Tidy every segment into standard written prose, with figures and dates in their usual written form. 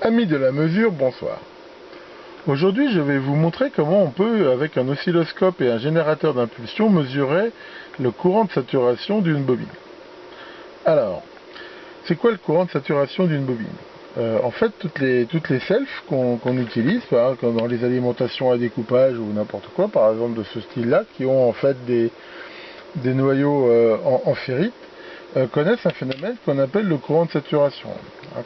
Amis de la mesure, bonsoir. Aujourd'hui, je vais vous montrer comment on peut, avec un oscilloscope et un générateur d'impulsion, mesurer le courant de saturation d'une bobine. Alors, c'est quoi le courant de saturation d'une bobine? En fait, toutes les selfs qu'on utilise, comme dans les alimentations à découpage ou n'importe quoi, par exemple de ce style-là, qui ont en fait des noyaux en ferrite, connaissent un phénomène qu'on appelle le courant de saturation.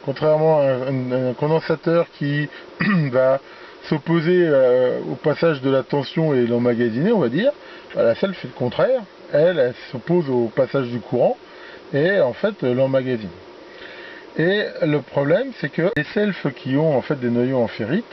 Contrairement à un condensateur qui va s'opposer au passage de la tension et l'emmagasiner, on va dire, la self fait le contraire. Elle s'oppose au passage du courant et en fait l'emmagasine. Et le problème, c'est que les selfs qui ont en fait des noyaux en ferrite,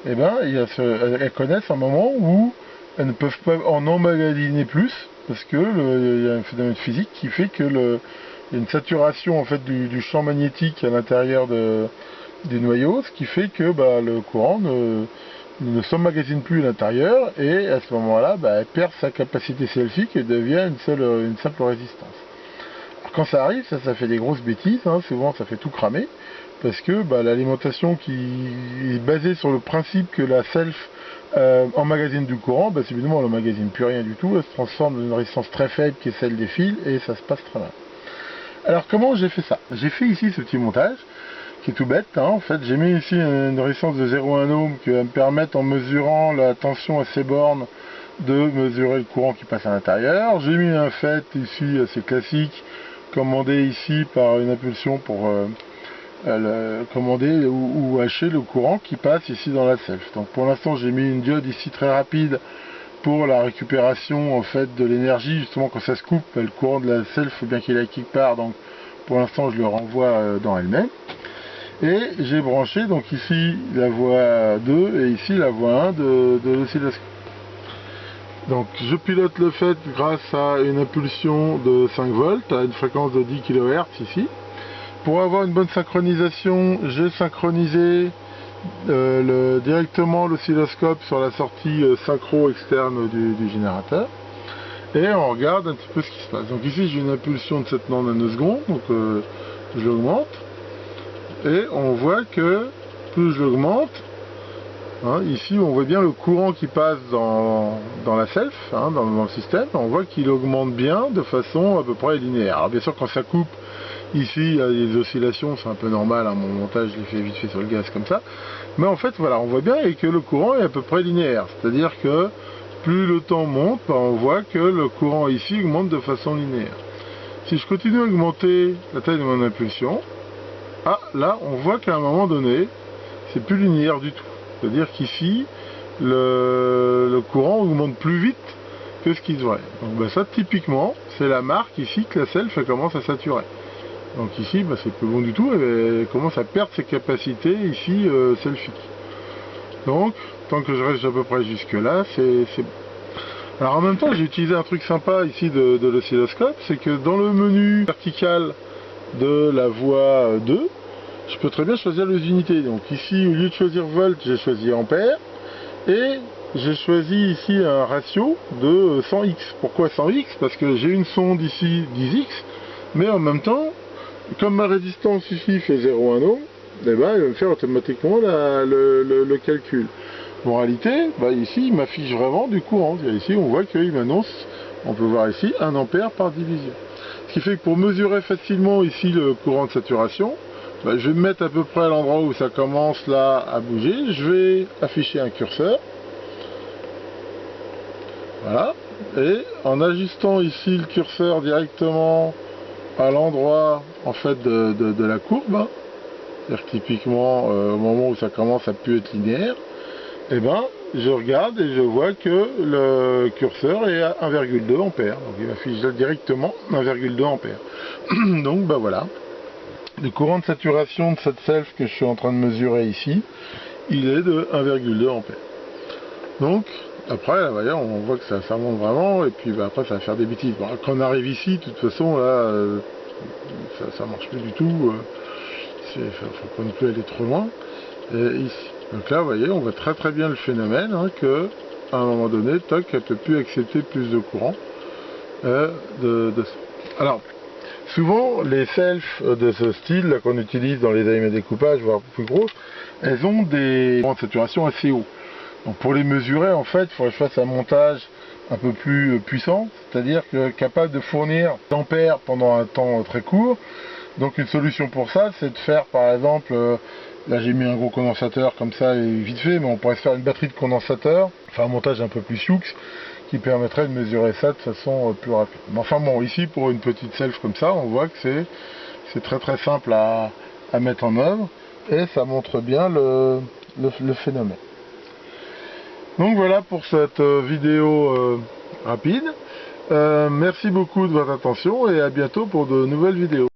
eh ben, elles connaissent un moment où elles ne peuvent pas en emmagasiner plus, parce que il y a un phénomène physique qui fait que il y a une saturation en fait du champ magnétique à l'intérieur du noyau, ce qui fait que le courant ne s'emmagasine plus à l'intérieur, et à ce moment-là, elle perd sa capacité selfique et devient une simple résistance. Alors, quand ça arrive, ça fait des grosses bêtises, souvent ça fait tout cramer, parce que l'alimentation qui est basée sur le principe que la self emmagasine du courant, évidemment elle n'emmagasine plus rien du tout, elle se transforme dans une résistance très faible qui est celle des fils, et ça se passe très mal. Alors comment j'ai fait ça? J'ai fait ici ce petit montage, qui est tout bête, en fait j'ai mis ici une résistance de 0,1 ohm qui va me permettre, en mesurant la tension à ces bornes, de mesurer le courant qui passe à l'intérieur. J'ai mis un FET ici assez classique, commandé ici par une impulsion pour commander ou hacher le courant qui passe ici dans la self. Donc pour l'instant j'ai mis une diode ici très rapide pour la récupération en fait de l'énergie, justement quand ça se coupe, le courant de la self, il faut bien qu'il aille quelque part, donc pour l'instant je le renvoie dans elle-même. Et j'ai branché donc ici la voie 2 et ici la voie 1 de l'oscilloscope. Donc je pilote le FET grâce à une impulsion de 5 volts à une fréquence de 10 kHz ici. Pour avoir une bonne synchronisation, j'ai synchronisé directement l'oscilloscope sur la sortie synchro externe du générateur. Et on regarde un petit peu ce qui se passe. Donc ici j'ai une impulsion de 7 nanosecondes, donc je l'augmente. Et on voit que plus je l'augmente, ici on voit bien le courant qui passe dans la self, dans le système, on voit qu'il augmente bien de façon à peu près linéaire. Alors bien sûr quand ça coupe, ici il y a des oscillations, c'est un peu normal, mon montage je l'ai fait vite fait sur le gaz comme ça, mais en fait voilà, on voit bien et que le courant est à peu près linéaire, c'est-à-dire que plus le temps monte, on voit que le courant ici augmente de façon linéaire. Si je continue à augmenter la taille de mon impulsion, là on voit qu'à un moment donné c'est plus linéaire du tout. C'est-à-dire qu'ici, le courant augmente plus vite que ce qu'il devrait. Donc ça, typiquement, c'est la marque ici que la self commence à saturer. Donc ici, c'est plus bon du tout, elle commence à perdre ses capacités ici selfiques. Donc, tant que je reste à peu près jusque là, c'est bon. Alors en même temps, j'ai utilisé un truc sympa ici de l'oscilloscope, c'est que dans le menu vertical de la voie 2, je peux très bien choisir les unités. Donc ici, au lieu de choisir volt, j'ai choisi ampère. Et j'ai choisi ici un ratio de 100x. Pourquoi 100x? Parce que j'ai une sonde ici 10x. Mais en même temps, comme ma résistance ici fait 0,1 ohm, il va me faire automatiquement le calcul. En réalité, ici, il m'affiche vraiment du courant. Ici, on voit qu'il m'annonce, on peut voir ici, 1 ampère par division. Ce qui fait que pour mesurer facilement ici le courant de saturation, je vais me mettre à peu près à l'endroit où ça commence là à bouger. Je vais afficher un curseur. Voilà. Et en ajustant ici le curseur directement à l'endroit en fait de la courbe, c'est-à-dire typiquement au moment où ça commence à plus être linéaire, je regarde et je vois que le curseur est à 1,2 ampère. Donc il m'affiche directement 1,2 ampère. Donc voilà. Le courant de saturation de cette self que je suis en train de mesurer ici, il est de 1,2 ampère. Donc, après, là, voyez, on voit que ça monte vraiment, et puis après, ça va faire des bêtises. Bon, quand on arrive ici, de toute façon, là, ça marche plus du tout. Il faut pas non plus aller trop loin. Et ici. Donc là, vous voyez, on voit très très bien le phénomène, que à un moment donné, toc, elle ne peut plus accepter plus de courant. Alors, Souvent, les selfs de ce style là qu'on utilise dans les allumettes découpage, voire plus grosses, elles ont des points de saturation assez hauts. Donc pour les mesurer, en fait, il faudrait que je fasse un montage un peu plus puissant, c'est-à-dire capable de fournir des ampères pendant un temps très court. Donc une solution pour ça, c'est de faire par exemple, là j'ai mis un gros condensateur comme ça et vite fait, mais on pourrait se faire une batterie de condensateur, enfin un montage un peu plus sioux, qui permettrait de mesurer ça de façon plus rapide. Mais enfin bon, ici pour une petite self comme ça, on voit que c'est très simple à mettre en œuvre et ça montre bien le phénomène. Donc voilà pour cette vidéo rapide. Merci beaucoup de votre attention et à bientôt pour de nouvelles vidéos.